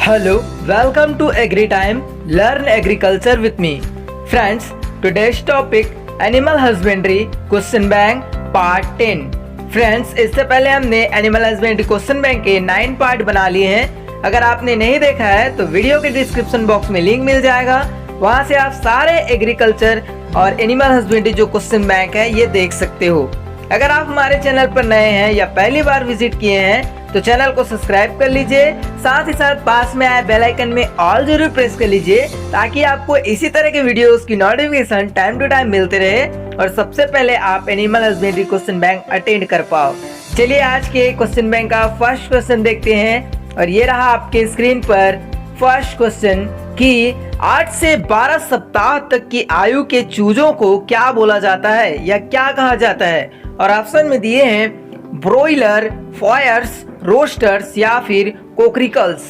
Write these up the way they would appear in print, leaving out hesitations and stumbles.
Hello, welcome to Agri Time. Learn agriculture with me. Friends, today's topic Animal Husbandry Question Bank Part 10. Friends, इससे पहले हमने Animal Husbandry Question Bank के 9 part बना लिए हैं. अगर आपने नहीं देखा है तो वीडियो के डिस्क्रिप्शन बॉक्स में लिंक मिल जाएगा. वहां से आप सारे एग्रीकल्चर और एनिमल हस्बेंड्री जो क्वेश्चन बैंक है ये देख सकते हो. अगर आप हमारे चैनल पर नए हैं या पहली बार विजिट किए हैं तो चैनल को सब्सक्राइब कर लीजिए. साथ ही साथ पास में आए बेल आइकन में ऑल जरूर प्रेस कर लीजिए ताकि आपको इसी तरह के वीडियोस की नोटिफिकेशन टाइम टू टाइम मिलते रहे और सबसे पहले आप animal husbandry question bank attend कर पाओ. चलिए आज के क्वेश्चन बैंक का फर्स्ट क्वेश्चन देखते हैं और ये रहा आपके स्क्रीन पर फर्स्ट क्वेश्चन कि 8 से 12 सप्ताह तक की आयु के चूजों को क्या बोला जाता है या क्या कहा जाता है. और ऑप्शन में दिए हैं ब्रोइलर, फॉयर्स, रोस्टर्स या फिर कोक्रिकल्स.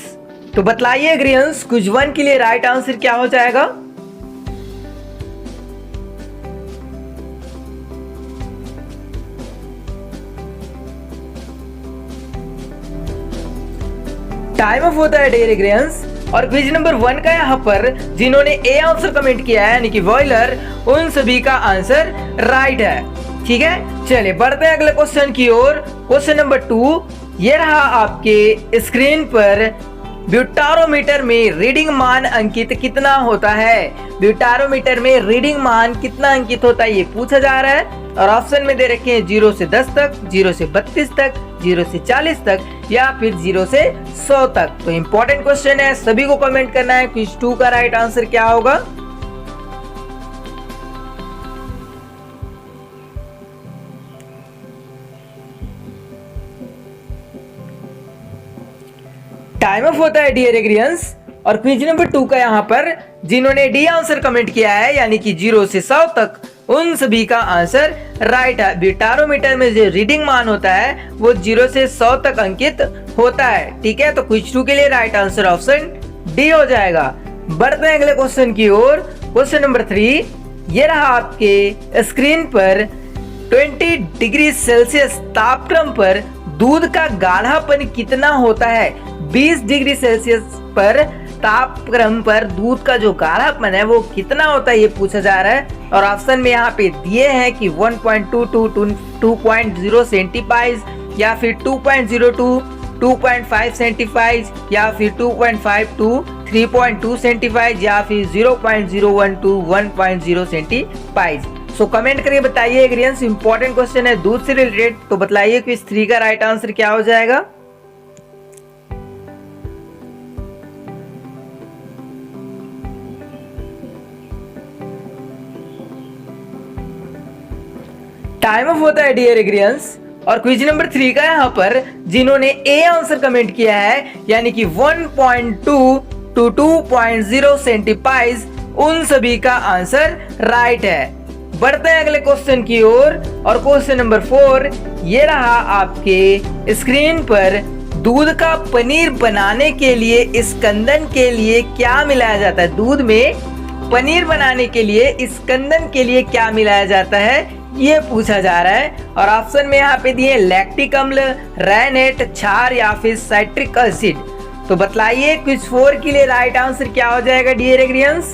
तो बतलाइए एग्रीहंस कुछ वन के लिए राइट आंसर क्या हो जाएगा. टाइम ऑफ होता है डियर एग्रीहंस. और क्विज नंबर 1 का यहाँ पर जिन्होंने ए आंसर कमेंट किया है यानी कि बॉयलर, उन सभी का आंसर राइट है. ठीक है, चलिए बढ़ते हैं अगले क्वेश्चन की ओर. क्वेश्चन नंबर 2 ये रहा आपके स्क्रीन पर. ब्यूटारोमीटर में रीडिंग मान अंकित कितना होता है. ब्यूटारोमीटर में रीडिंग मान कितना अंकित होता है ये पूछा जा रहा है. और ऑप्शन में दे रखे हैं 0 से 10 तक, 0 से 32 तक, 0 से 40 तक या फिर 0 से 100 तक. तो इंपॉर्टेंट क्वेश्चन है, सभी को कमेंट करना है क्विज 2 का राइट आंसर क्या होगा. टाइम ऑफ होता है डियर एग्रीहंस. और क्विज नंबर 2 का यहाँ पर जिन्होंने डी आंसर कमेंट किया है यानी कि 0 से 100 तक, उन सभी का आंसर राइट है. ब्यूटारोमीटर में जो रीडिंग मान होता है वो 0 से 100 तक अंकित होता है. ठीक है, तो क्विज 2 के लिए राइट आंसर ऑप्शन डी हो जाएगा. बढ़ते हैं अगले क्वेश्चन की ओर. क्वेश्चन नंबर 3 ये रहा आपके स्क्रीन पर. 20 डिग्री सेल्सियस तापक्रम पर दूध का गाढ़ापन कितना होता है. 20 डिग्री सेल्सियस पर तापक्रम पर दूध का जो गाढ़ापन है वो कितना होता है ये पूछा जा रहा है. और ऑप्शन में यहाँ पे दिए हैं कि 1.2 to 2.0 सेंटीपाइज या फिर 2.0 to 2.5 सेंटीपाइज या फिर 2.5 to 3.2 सेंटीपाइज या फिर 0.01 to 1.0 सेंटीपाइज. सो कमेंट करके बताइए एग्रीहंस. इंपॉर्टेंट क्वेश्चन है दूध से रिलेटेड. तो बताइए क्विज 3 का राइट आंसर क्या हो जाएगा. टाइम ऑफ होता है डियर एग्रीहंस. और क्विज नंबर 3 का यहाँ पर जिन्होंने ए आंसर कमेंट किया है यानी कि 1.2 to 2.0 सेंटीपाइज, उन सभी का आंसर राइट है. बढ़ते हैं अगले क्वेश्चन की ओर. और क्वेश्चन नंबर 4 ये रहा आपके स्क्रीन पर. दूध का पनीर बनाने के लिए स्कंदन के लिए क्या मिलाया जाता है. दूध में पनीर बनाने के लिए स्कंदन के लिए क्या मिलाया जाता है ये पूछा जा रहा है. और ऑप्शन में यहाँ पे दिए लैक्टिक अम्ल, रैनेट, क्षार या फिर साइट्रिक एसिड. तो बतलाइए क्विज 4 के लिए राइट आंसर क्या हो जाएगा डियर एग्रीहंस.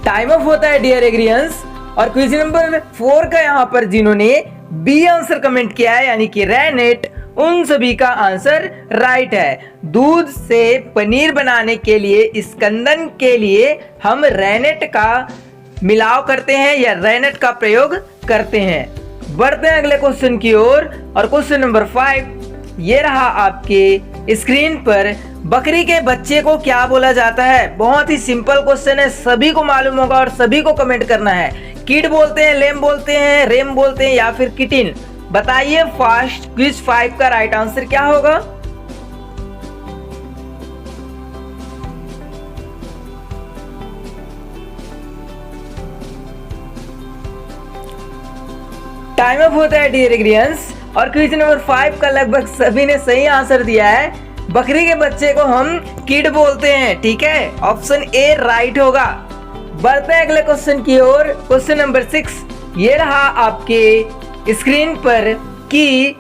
टाइम ऑफ होता है डियर एग्रीहंस. और क्विज नंबर 4 का यहाँ पर जिन्होंने बी आंसर कमेंट किया है यानी कि रैनेट, उन सभी का आंसर राइट है. दूध से पनीर बनाने के लिए स्कंदन के लिए हम रैनेट का मिलाव करते हैं या रैनेट का प्रयोग करते हैं. बढ़ते हैं अगले क्वेश्चन की ओर. और क्वेश्चन नंबर 5 ये रहा आपके स्क्रीन पर. बकरी के बच्चे को क्या बोला जाता है. बहुत ही सिंपल क्वेश्चन है, सभी को मालूम होगा और सभी को कमेंट करना है. किड बोलते हैं, लेम बोलते हैं, रेम बोलते हैं या फिर किटिन. बताइए फास्ट क्विज 5 का राइट आंसर क्या होगा. टाइम अप होता है डियर एग्रीहंस. और क्वेश्चन नंबर 5 का लगभग सभी ने सही आंसर दिया है. बकरी के बच्चे को हम किड बोलते हैं. ठीक है, ऑप्शन ए राइट होगा. बढ़ते हैं अगले क्वेश्चन की ओर। क्वेश्चन नंबर 6 ये रहा आपके स्क्रीन पर कि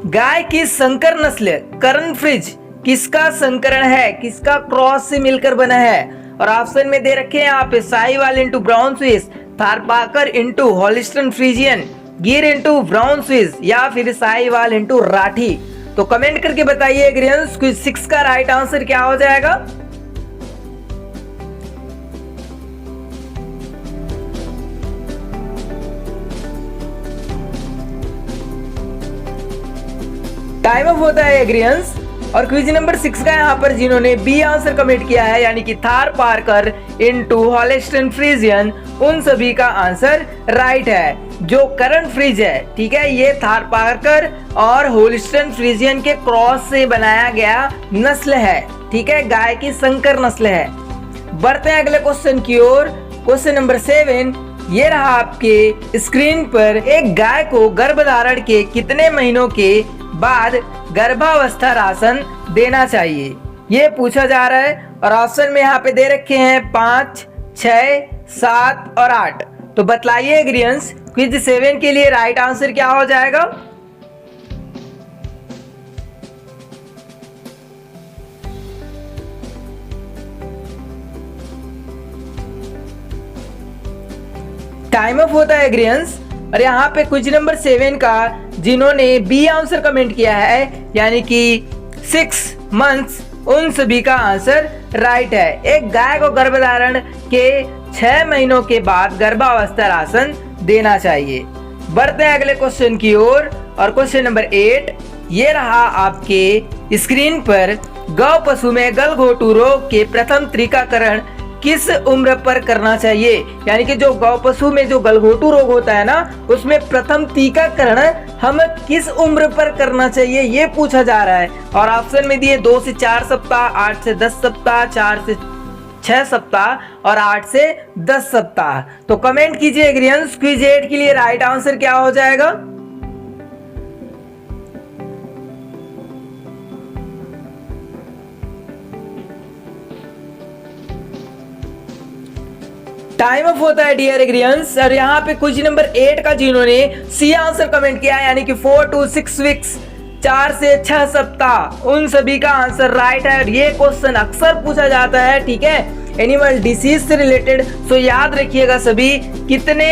गाय की संकर नस्ल करण फ्रिज किसका संकरण है, किसका क्रॉस से मिलकर बना है। और ऑप्शन में दे रखे हैं यहाँ पे Sahiwal into brown Swiss, Tharparkar into हॉलिस्टन Friesian, गिर इंटू ब्राउन स्विस या फिर साहिवाल इंटू राठी। तो कमेंट करके बताइए एग्रीहंस क्विज 6 का राइट आंसर क्या हो जाएगा। टाइम अप होता है एग्रीहंस। और क्विज नंबर 6 का यहाँ पर जिन्होंने बी आंसर कमेंट किया है यानी कि थार पार्कर इनटू हॉलिस्टन फ्रीजियन, उन सभी का आंसर राइट है। जो करंट फ्रिज है, ठीक है, ये थार पार्कर और होलिस्टन फ्रीजियन के क्रॉस से बनाया गया नस्ल है, ठीक है, गाय की संकर नस्ल है। बढ़ते हैं अगले क्वेश्चन की ओर। क्वेश्चन नंबर 7 ये रहा आपके स्क्रीन पर, एक गाय को गर्भधारण के कितने महीनों के बाद गर्भावस्था राशन देना चाहिए, ये पूछा जा रहा है। और ऑप्शन में यहाँ पे दे रखे हैं 5, 6, 7 और 8। तो बतलाइए एग्रीहंस क्विज 7 के लिए राइट आंसर क्या हो जाएगा। टाइम अप होता है एग्रीहंस। और यहाँ पे क्विज नंबर 7 का जिन्होंने बी आंसर कमेंट किया है यानी कि 6 मंथ्स, उन सभी का आंसर राइट है। एक गाय को गर्भधारण के 6 महीनों के बाद गर्भावस्था राशन देना चाहिए। बढ़ते हैं अगले क्वेश्चन की ओर। और क्वेश्चन नंबर 8 ये रहा आपके स्क्रीन पर, गौ पशु में गलघोटू रोग के प्रथम टीकाकरण किस उम्र पर करना चाहिए, यानी कि जो गौ पशु में जो गलघोटू रोग होता है ना, उसमें प्रथम टीकाकरण हम किस उम्र पर करना चाहिए, ये पूछा जा रहा है। और ऑप्शन में दिए 2 से 4 सप्ताह, 8 से 10 सप्ताह, 4 से 6 सप्ताह और 8 से 10 सप्ताह। तो कमेंट कीजिए एग्रीहंस क्विज 8 के लिए राइट आंसर क्या हो जाएगा। टाइम अप होता है डियर एग्रीहंस। और यहाँ पे क्विज नंबर 8 का जिन्होंने सी आंसर कमेंट किया है यानी कि 4 to 6 वीक्स, 4 से 6 सप्ताह, उन सभी का आंसर राइट है। और ये क्वेश्चन अक्सर पूछा जाता है, ठीक है, एनिमल डिसीज से रिलेटेड। सो याद रखिएगा सभी, कितने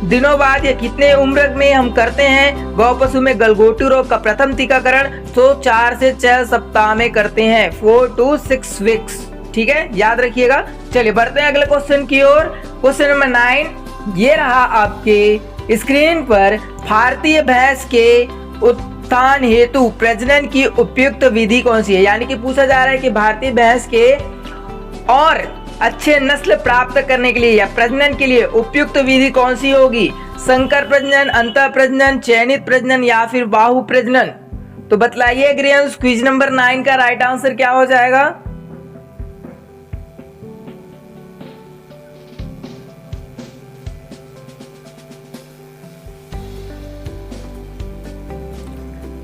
दिनों बाद या कितने उम्र में हम करते हैं गौ पशु में गलघोटू रोग का प्रथम टीकाकरण, तो 4 से 6 सप्ताह में करते हैं, 4 to 6 वीक्स, ठीक है, याद रखिएगा। चलिए बढ़ते हैं अगले क्वेश्चन की ओर। क्वेश्चन नंबर 9 ये रहा आपके स्क्रीन पर, भारतीय भैंस के उत्थान हेतु प्रजनन की उपयुक्त विधि कौन सी है, यानी कि पूछा जा रहा है कि भारतीय भैंस के और अच्छे नस्ल प्राप्त करने के लिए या प्रजनन के लिए उपयुक्त विधि कौन सी होगी, संकर प्रजनन, अंतः प्रजनन, चयनित प्रजनन या फिर बाहु प्रजनन। तो बतलाइए एग्रीहंस क्विज नंबर 9 का राइट आंसर क्या हो जाएगा।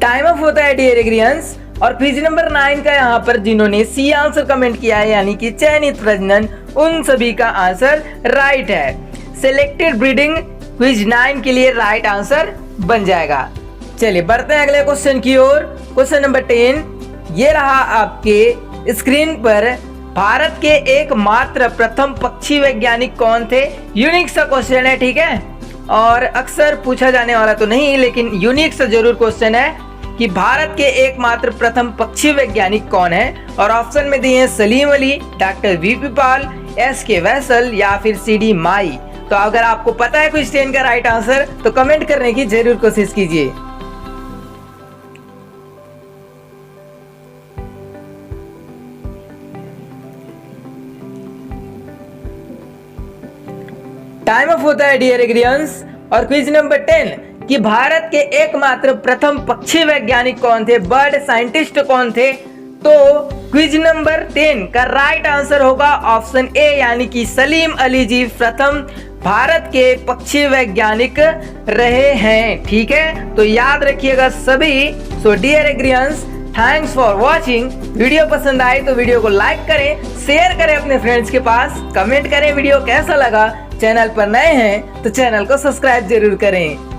टाइम अप होता है डियर एग्रीहंस। और क्विज नंबर 9 का यहाँ पर जिन्होंने सी आंसर कमेंट किया है यानी कि चयनित प्रजनन, उन सभी का आंसर राइट है। सिलेक्टेड ब्रीडिंग क्विज 9 के लिए राइट आंसर बन जाएगा। चलिए बढ़ते हैं अगले क्वेश्चन की ओर। क्वेश्चन नंबर 10 ये रहा आपके स्क्रीन पर, भारत के एकमात्र प्रथम पक्षी वैज्ञानिक कौन थे। यूनिक सा क्वेश्चन है, ठीक है, और अक्सर पूछा जाने वाला तो नहीं, लेकिन यूनिक सा जरूर क्वेश्चन है कि भारत के एकमात्र प्रथम पक्षी वैज्ञानिक कौन है। और ऑप्शन में दिए हैं Salim Ali, doctor VP Paul, SK Vasal या फिर सीडी माई। तो अगर आपको पता है क्विज 10 का राइट आंसर तो कमेंट करने की जरूर कोशिश कीजिए। टाइम अप होता है डियर एग्रीहंस। और क्विज नंबर 10 कि भारत के एकमात्र प्रथम पक्षी वैज्ञानिक कौन थे, बर्ड साइंटिस्ट कौन थे। तो क्विज नंबर 10 का राइट आंसर होगा ऑप्शन ए यानी कि सलीम अली जी प्रथम भारत के पक्षी वैज्ञानिक रहे हैं, ठीक है, तो याद रखिएगा सभी। सो डियर एग्रीहंस थैंक्स फॉर वॉचिंग। वीडियो पसंद आए तो वीडियो को लाइक करें, शेयर करें अपने फ्रेंड्स के पास, कमेंट करें वीडियो कैसा लगा। चैनल पर नए हैं तो चैनल को सब्सक्राइब जरूर करें।